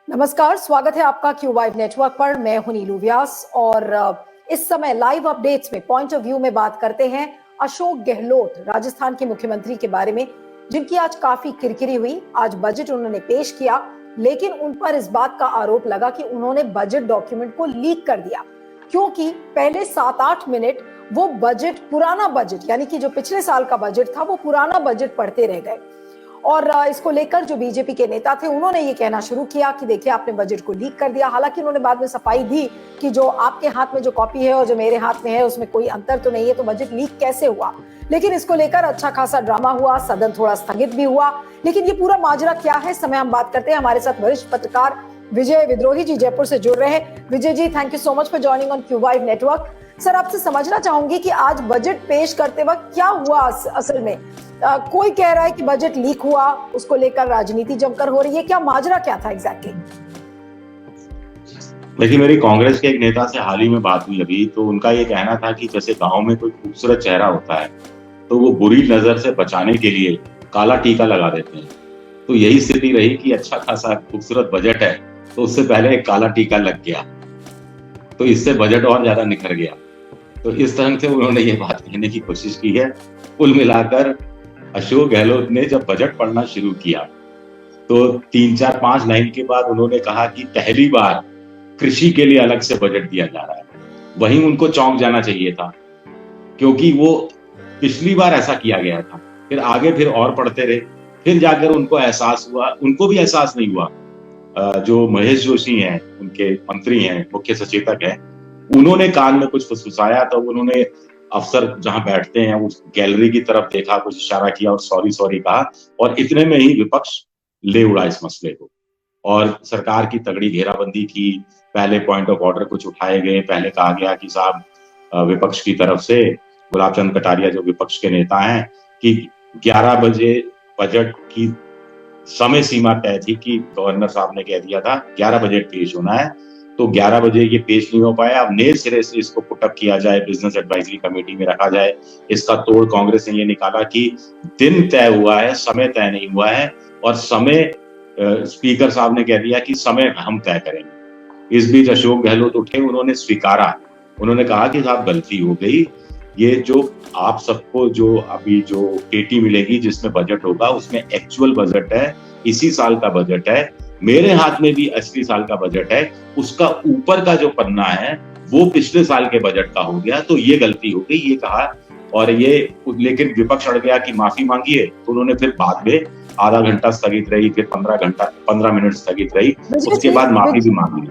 नमस्कार, स्वागत है आपका क्यू5 नेटवर्क पर। मैं हूं नीलू व्यास और इस समय लाइव अपडेट्स में पॉइंट ऑफ व्यू में बात करते हैं अशोक गहलोत, राजस्थान के मुख्यमंत्री के बारे में, जिनकी आज काफी किरकिरी हुई। आज बजट उन्होंने पेश किया, लेकिन उन पर इस बात का आरोप लगा कि उन्होंने बजट डॉक्यूमेंट को लीक कर दिया, क्योंकि पहले 7-8 मिनट वो बजट, पुराना बजट यानी कि जो पिछले साल का बजट था, वो पुराना बजट पढ़ते रह गए। और इसको लेकर जो बीजेपी के नेता थे, उन्होंने ये कहना शुरू किया कि देखिए आपने बजट को लीक कर दिया। हालांकि उन्होंने बाद में सफाई दी कि जो आपके हाथ में जो कॉपी है और जो मेरे हाथ में है उसमें कोई अंतर तो नहीं है, तो बजट लीक कैसे हुआ। लेकिन इसको लेकर अच्छा खासा ड्रामा हुआ, सदन थोड़ा स्थगित भी हुआ। लेकिन ये पूरा माजरा क्या है, इस समय हम बात करते हैं। हमारे साथ वरिष्ठ पत्रकार विजय विद्रोही जी जयपुर से जुड़ रहे हैं। Vijay ji, thank you so much for joining on Q five network. Sir, आपसे समझना चाहूंगी कि आज बजट पेश करते वक्त क्या हुआ असल में। कोई कह रहा है कि बजट लीक हुआ, उसको लेकर राजनीति जमकर हो रही है, क्या माजरा क्या था एग्जैक्टली? देखिए, मेरी कांग्रेस के एक नेता से हाल ही में बात हुई अभी, तो उनका ये कहना था कि जैसे गांव में कोई खूबसूरत चेहरा होता है तो वो बुरी नजर से बचाने के लिए काला टीका लगा देते हैं। तो यही स्थिति रही कि अच्छा खासा खूबसूरत बजट है तो उससे पहले एक काला टीका लग गया, तो इससे बजट और ज्यादा निखर गया। तो इस तरह से उन्होंने ये बात कहने की कोशिश की है। कुल मिलाकर अशोक गहलोत ने जब बजट पढ़ना शुरू किया तो 3-4-5 लाइन के बाद उन्होंने कहा कि पहली बार कृषि के लिए अलग से बजट दिया जा रहा है। वहीं उनको चौंक जाना चाहिए था, क्योंकि वो पिछली बार ऐसा किया गया था। फिर आगे फिर और पढ़ते रहे, फिर जाकर उनको एहसास हुआ। उनको भी एहसास नहीं हुआ। जो महेश जोशी हैं, उनके मंत्री हैं, मुख्य सचेतक हैं, उन्होंने कान में कुछ फुसफुसाया तो उन्होंने अफसर जहां बैठते हैं उस गैलरी की तरफ देखा, कुछ इशारा किया और सॉरी सॉरी कहा, और इतने में ही विपक्ष ले उड़ा इस मसले को और सरकार की तगड़ी घेराबंदी की। पहले पॉइंट ऑफ ऑर्डर कुछ उठाए गए। पहले कहा गया कि साहब, विपक्ष की तरफ से गुलाब चंद कटारिया जो विपक्ष के नेता हैं, कि 11 बजे बजट की समय सीमा तय थी कि गवर्नर साहब ने कह दिया था 11 बजे पेश होना है, तो 11 बजे ये पेश नहीं हो पाया। अब नए सिरे से इसको पुटअप किया जाए, बिजनेस एडवाइजरी कमेटी में रखा जाए। इसका तोड़ कांग्रेस ने ये निकाला कि दिन तय हुआ है, समय तय नहीं हुआ है, और समय स्पीकर साहब ने कह दिया कि समय हम तय करेंगे। इस बीच अशोक गहलोत उठे, उन्होंने स्वीकारा। उन्होंने कहा कि साहब गलती हो गई, ये जो आप सबको जो अभी जो पेटी मिलेगी जिसमें बजट होगा उसमें एक्चुअल बजट है, इसी साल का बजट है, मेरे हाथ में भी 80 साल का बजट है, उसका ऊपर का जो पन्ना है वो पिछले साल के बजट का हो गया, तो ये गलती हो गई, ये कहा। और ये लेकिन विपक्ष अड़ गया कि माफी मांगिए, तो उन्होंने फिर बाद में आधा घंटा स्थगित रही, फिर 15 मिनट स्थगित रही, उसके बाद माफी भी मांग ली।